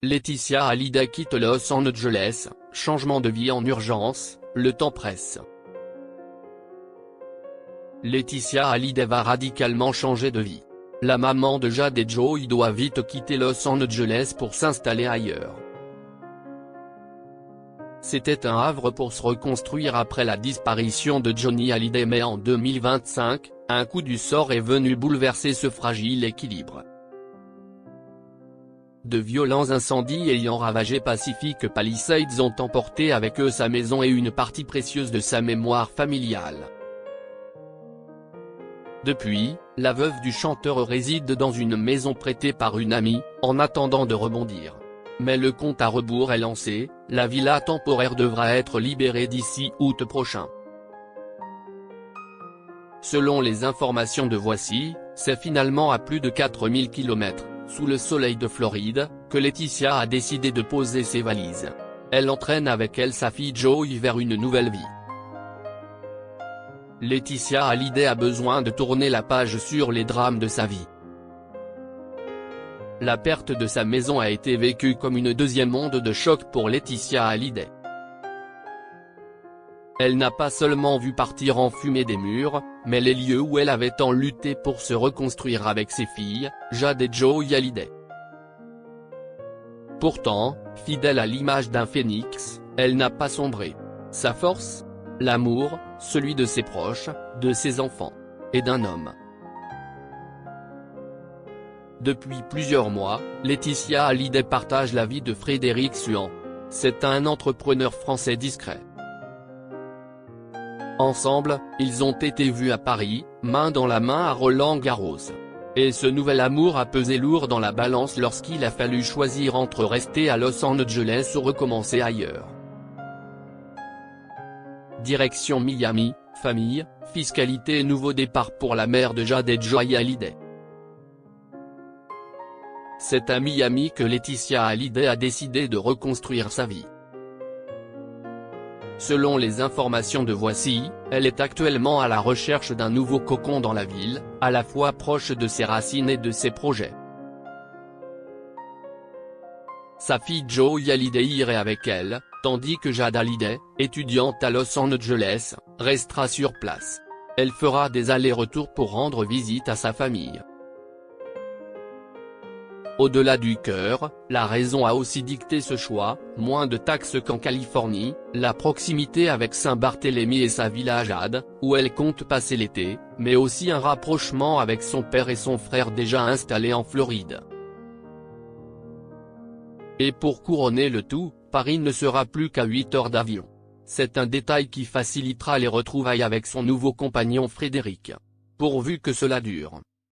Laetitia Hallyday quitte Los Angeles, changement de vie en urgence, le temps presse. Laetitia Hallyday va radicalement changer de vie. La maman de Jade et Joey doit vite quitter Los Angeles pour s'installer ailleurs. C'était un havre pour se reconstruire après la disparition de Johnny Hallyday, mais en 2025, un coup du sort est venu bouleverser ce fragile équilibre. De violents incendies ayant ravagé Pacific Palisades ont emporté avec eux sa maison et une partie précieuse de sa mémoire familiale. Depuis, la veuve du chanteur réside dans une maison prêtée par une amie, en attendant de rebondir. Mais le compte à rebours est lancé, la villa temporaire devra être libérée d'ici août prochain. Selon les informations de Voici, c'est finalement à plus de 4000 km, sous le soleil de Floride, que Laetitia a décidé de poser ses valises. Elle entraîne avec elle sa fille Joey vers une nouvelle vie. Laetitia Hallyday a besoin de tourner la page sur les drames de sa vie. La perte de sa maison a été vécue comme une deuxième onde de choc pour Laetitia Hallyday. Elle n'a pas seulement vu partir en fumée des murs, mais les lieux où elle avait tant lutté pour se reconstruire avec ses filles, Jade et Joey Hallyday. Pourtant, fidèle à l'image d'un phénix, elle n'a pas sombré. Sa force ? L'amour, celui de ses proches, de ses enfants. Et d'un homme. Depuis plusieurs mois, Laetitia Hallyday partage la vie de Frédéric Suhan. C'est un entrepreneur français discret. Ensemble, ils ont été vus à Paris, main dans la main à Roland-Garros. Et ce nouvel amour a pesé lourd dans la balance lorsqu'il a fallu choisir entre rester à Los Angeles ou recommencer ailleurs. Direction Miami, famille, fiscalité et nouveau départ pour la mère de Jade et Joey Hallyday. C'est à Miami que Laetitia Hallyday a décidé de reconstruire sa vie. Selon les informations de Voici, elle est actuellement à la recherche d'un nouveau cocon dans la ville, à la fois proche de ses racines et de ses projets. Sa fille Joey Hallyday irait avec elle, tandis que Jade Hallyday, étudiante à Los Angeles, restera sur place. Elle fera des allers-retours pour rendre visite à sa famille. Au-delà du cœur, la raison a aussi dicté ce choix, moins de taxes qu'en Californie, la proximité avec Saint-Barthélemy et sa villa Jade, où elle compte passer l'été, mais aussi un rapprochement avec son père et son frère déjà installés en Floride. Et pour couronner le tout, Paris ne sera plus qu'à 8 heures d'avion. C'est un détail qui facilitera les retrouvailles avec son nouveau compagnon Frédéric. Pourvu que cela dure.